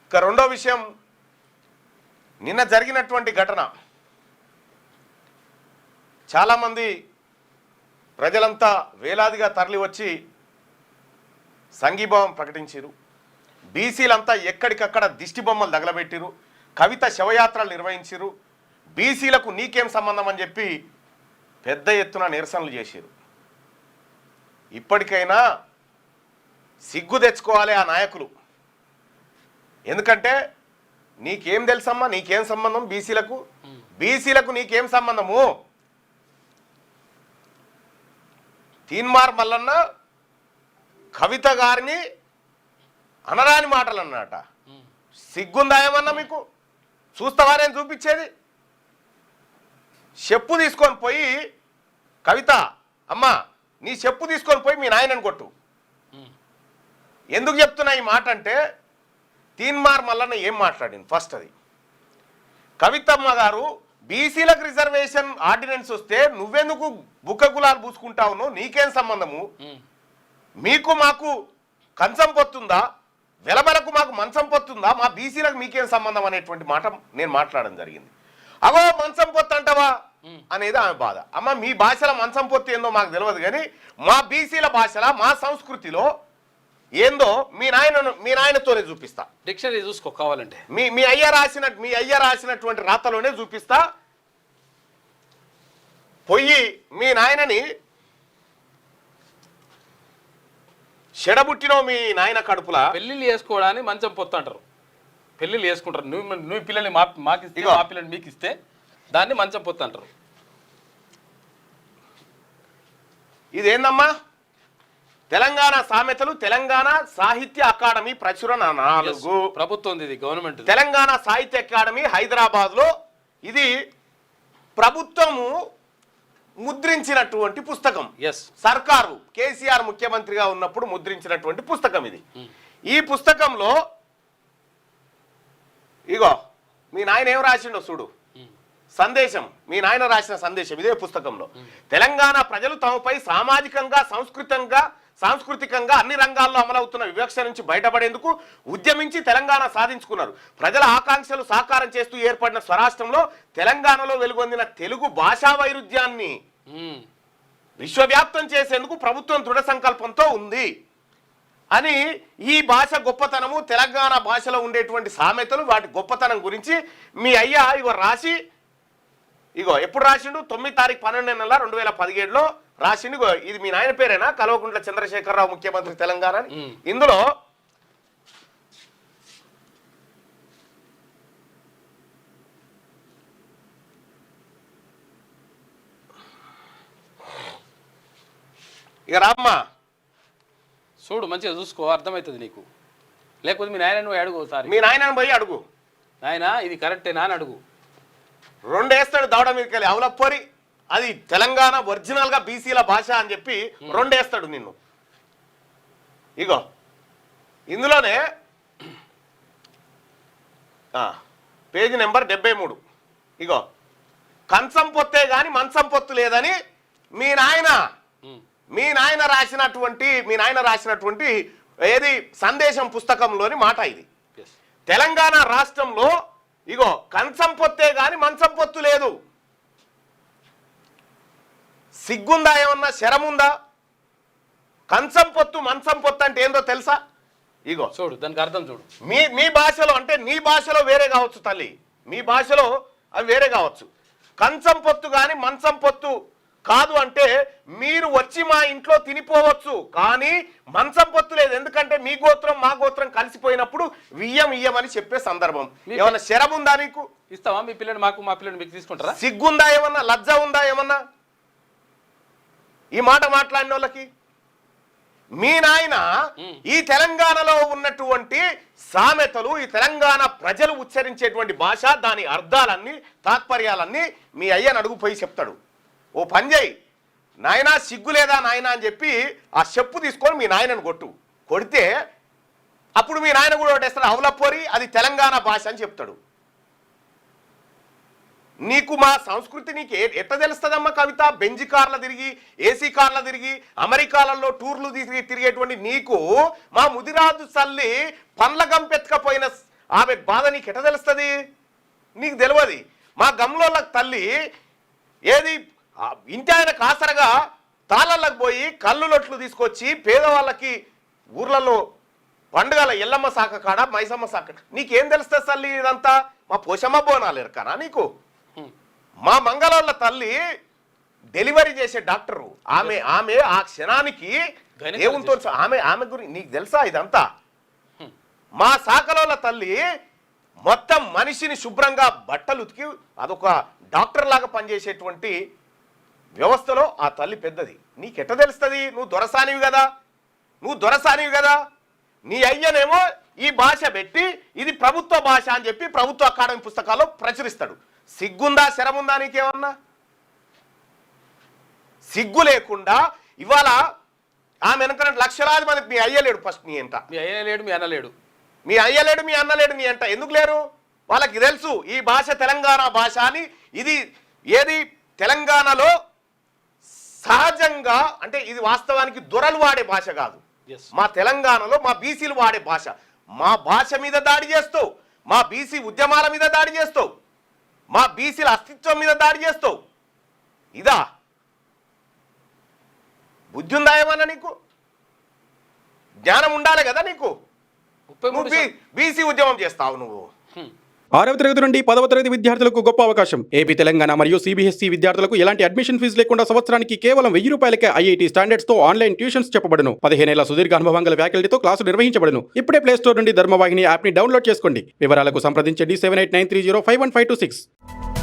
ఇక రెండో విషయం, నిన్న జరిగినటువంటి ఘటన చాలామంది ప్రజలంతా వేలాదిగా తరలి వచ్చి సంఘీభావం ప్రకటించారు. బీసీలంతా ఎక్కడికక్కడ దిష్టి బొమ్మలు తగలబెట్టిరు, కవిత శవయాత్రలు నిర్వహించారు. బీసీలకు నీకేం సంబంధం అని చెప్పి పెద్ద ఎత్తున నిరసనలు చేశారు. ఇప్పటికైనా సిగ్గు తెచ్చుకోవాలి ఆ నాయకులు. ఎందుకంటే నీకేం తెలుసమ్మా, నీకేం సంబంధం బీసీలకు? బీసీలకు నీకేం సంబంధము? తీన్మార్ మల్లన్న కవిత గారిని అనరాని మాటలు అన్నట. సిగ్గుందా ఏమన్నా మీకు? చూస్తావా నేను చూపించేది? చెప్పు తీసుకొని పోయి, కవిత అమ్మా నీ చెప్పు తీసుకొని పోయి మీ నాయనని కొట్టు. ఎందుకు చెప్తున్నా ఈ మాట అంటే, తీన్మార్ మల్లన్న ఏం మాట్లాడింది ఫస్ట్ అది. కవితమ్మ గారు బీసీలకు రిజర్వేషన్ ఆర్డినెన్స్ వస్తే నువ్వెందుకు బుక్క గులాలు పూసుకుంటావును? నీకేం సంబంధము? మీకు మాకు కంచం పొత్తుందా? వెలబలకు మాకు మంచం పొత్తుందా? మా బీసీలకు మీకేం సంబంధం అనేటువంటి మాట నేను మాట్లాడడం జరిగింది. అగో మంచం పొత్తు అంటావా అనేది ఆమె బాధ. అమ్మ మీ భాషల మంచం పొత్తు ఏందో మాకు తెలియదు, కానీ మా బీసీల భాషల మా సంస్కృతిలో ఏందో మీ నాయనతోనే చూపిస్తా. డిక్షనరీ చూసుకో కావాలంటే. మీ అయ్య రాసినటువంటి రాతలోనే చూపిస్తా. పొయ్యి మీ నాయనని చెడబుట్టినో మీ నాయన కడుపులా. పెళ్లిళ్ళు చేసుకోవడానికి మంచం పొత్తు అంటారు. పెళ్లిళ్ళు చేసుకుంటారు. నువ్వు పిల్లల్ని మాకిస్తే, మా పిల్లల్ని మీకు ఇస్తే దాన్ని మంచం పొత్తు అంటారు. ఇదేందమ్మా? తెలంగాణ సామెతలు, తెలంగాణ సాహిత్య అకాడమీ ప్రచురణ 4. ప్రభుత్వం ఇది, గవర్నమెంట్. తెలంగాణ సాహిత్య అకాడమీ హైదరాబాద్ లో ఇది ప్రభుత్వము ముద్రించినటువంటి పుస్తకం. సర్కారు కేసీఆర్ ముఖ్యమంత్రిగా ఉన్నప్పుడు ముద్రించినటువంటి పుస్తకం ఇది. ఈ పుస్తకంలో ఇగో మీ నాయన ఏం రాసిండో చూడు. సందేశం, మీ నాయన రాసిన సందేశం ఇదే పుస్తకంలో. తెలంగాణ ప్రజలు తమపై సాంస్కృతికంగా అన్ని రంగాల్లో అమలవుతున్న వివక్ష నుంచి బయటపడేందుకు ఉద్యమించి తెలంగాణ సాధించుకున్నారు. ప్రజల ఆకాంక్షలు సాకారం చేస్తూ ఏర్పడిన స్వరాష్ట్రంలో తెలంగాణలో వెలుగొందిన తెలుగు భాషా వైరుధ్యాన్ని విశ్వవ్యాప్తం చేసేందుకు ప్రభుత్వం దృఢ సంకల్పంతో ఉంది అని, ఈ భాష గొప్పతనము, తెలంగాణ భాషలో ఉండేటువంటి సామెతలు, వాటి గొప్పతనం గురించి మీ అయ్య ఇగో రాసి, ఇగో ఎప్పుడు రాసిండు? 9/12/2017లో రాసిండు. ఇది మీ నాయన పేరేనా? కల్వకుంట్ల చంద్రశేఖరరావు ముఖ్యమంత్రి తెలంగాణ. ఇందులో ఇక రామ్మా చూడు, మంచిగా చూసుకో, అర్థమవుతుంది నీకు. లేకపోతే మీ నాయన నువ్వు అడుగు. ఒకసారి మీ నాయనని పోయి అడుగు. నాయన ఇది కరెక్టేనా అని అడుగు. 2 వేస్తాడు దవడ మీదకి వెళ్ళి. అవలపోరి అది తెలంగాణ ఒరిజినల్ గా బీసీల భాష అని చెప్పి 2 వేస్తాడు నిన్ను. ఇగో ఇందులోనే పేజీ నెంబర్ 73. ఇగో కంచం పొత్తే గాని మంచం పొత్తు లేదని మీ నాయన రాసినటువంటి ఏది సందేశం పుస్తకంలోని మాట ఇది. తెలంగాణ రాష్ట్రంలో ఇగో కంచం పొత్తే గాని మంచం పొత్తు లేదు. సిగ్గుందా ఏమన్నా? శరముందా? కంచం పొత్తు మంచం పొత్తు అంటే ఏందో తెలుసా? ఇగో చూడు, దానికి అర్థం చూడు. మీ భాషలో అంటే నీ భాషలో వేరే కావచ్చు తల్లి, మీ భాషలో అవి వేరే కావచ్చు. కంచం పొత్తు కానీ మంచం పొత్తు కాదు అంటే మీరు వచ్చి మా ఇంట్లో తినిపోవచ్చు, కానీ మంచం పొత్తు లేదు. ఎందుకంటే మీ గోత్రం మా గోత్రం కలిసిపోయినప్పుడు ఇయ్యమని చెప్పే సందర్భం. ఏమన్నా శరం ఉందా నీకు? ఇస్తావా? మీ పిల్లలు మాకు, మా పిల్లలు మీకు తీసుకుంటారా? సిగ్గుందా ఏమన్నా? లజ్జ ఉందా ఏమన్నా ఈ మాట మాట్లాడిన వాళ్ళకి? మీ నాయన ఈ తెలంగాణలో ఉన్నటువంటి సామెతలు, ఈ తెలంగాణ ప్రజలు ఉచ్చరించేటువంటి భాష, దాని అర్థాలన్నీ, తాత్పర్యాలన్నీ మీ అయ్యని అడుగుపోయి చెప్తాడు. ఓ పని చేయి నాయనా, సిగ్గు లేదా నాయన అని చెప్పి ఆ చెప్పు తీసుకొని మీ నాయనను కొడితే అప్పుడు మీ నాయన కూడా ఒకటేస్తాడు, అవలపోరి అది తెలంగాణ భాష అని చెప్తాడు. నీకు మా సంస్కృతి నీకు ఎట్లా తెలుస్తుందమ్మా కవిత? బెంజి కార్ల తిరిగి, ఏసీ కార్ల తిరిగి, అమెరికాలలో టూర్లు తిరిగేటువంటి నీకు మా ముదిరాజు చల్లి పండ్ల గంపెత్తుకపోయిన ఆమె బాధ నీకు ఎట తెలుస్తుంది? నీకు తెలియదు. మా గమ్లోళ్ళకి తల్లి ఏది ఇంటి ఆయన కాసరగా తాళళ్ళకు పోయి కళ్ళు లొట్లు తీసుకొచ్చి పేదవాళ్ళకి ఊర్లలో పండుగల ఎల్లమ్మ శాఖ కాడ మైసమ్మ శాఖ నీకేం తెలుస్తుంది తల్లి? ఇదంతా మా పోషమ్మ బోనాలు ఎరకనా నీకు? మా మంగళోళ్ళ తల్లి డెలివరీ చేసే డాక్టరు ఆమె ఆ క్షణానికి ఏముంతో ఆమె గురించి నీకు తెలుసా ఇదంతా? మా శాఖలోళ్ళ తల్లి మొత్తం మనిషిని శుభ్రంగా బట్టలు ఉతికి అదొక డాక్టర్ లాగా పనిచేసేటువంటి వ్యవస్థలో ఆ తల్లి పెద్దది. నీకెట్ట తెలుస్తుంది? నువ్వు దొరసానివి కదా. నీ అయ్యనేమో ఈ భాష పెట్టి ఇది ప్రభుత్వ భాష అని చెప్పి ప్రభుత్వ అకాడమీ పుస్తకాల్లో ప్రచురిస్తాడు. సిగ్గుందా శరముందా నీకేమన్నా? సిగ్గు లేకుండా ఇవాళ ఆమె వెనక లక్షలాది మంది మీ అయ్యలేడు. ఫస్ట్ నీ ఎంట మీ అయ్యలేడు, మీ అన్నలేడు, మీ అయ్యలేడు, మీ అన్నలేడు నీ ఎంట ఎందుకు లేరు? వాళ్ళకి తెలుసు ఈ భాష తెలంగాణ భాష అని. ఇది ఏది తెలంగాణలో సహజంగా అంటే ఇది వాస్తవానికి దొరలు వాడే భాష కాదు. మా తెలంగాణలో మా బీసీలు వాడే భాష. మా భాష మీద దాడి చేస్తావు, మా బీసీ ఉద్యమాల మీద దాడి చేస్తావు, మా బీసీల అస్తిత్వం మీద దాడి చేస్తావు. ఇదా బుద్ధి ఉందా ఏమన్నా నీకు? జ్ఞానం ఉండాలి కదా నీకు. బీసీ ఉద్యమం చేస్తావు నువ్వు. 6వ తరగతి నుండి 10వ తరగతి విద్యార్థులకు గొప్ప అవకాశం. ఏపీ, తెలంగాణ మరియు సిబిఎస్ఈ విద్యార్థులకు ఎలాంటి అడ్మిషన్ ఫీజు లేకుండా సంవత్సరానికి కేవలం 1000 రూపాయలకే ఐఐటీ స్టాండర్డ్స్ తో ఆన్లైన్ ట్యూషన్స్ చెప్పబడును. 15 ఏళ్ల సుదీర్ఘ అనుభవం గల ఫ్యాకల్టీతో క్లాసు నిర్వహించబడును. ఇప్పుడే ప్లే స్టోర్ నుండి ధర్మవాహిని యాప్ ని డౌన్లోడ్ చేసుకోండి. వివరాలకు సంప్రదించండి 7893051526.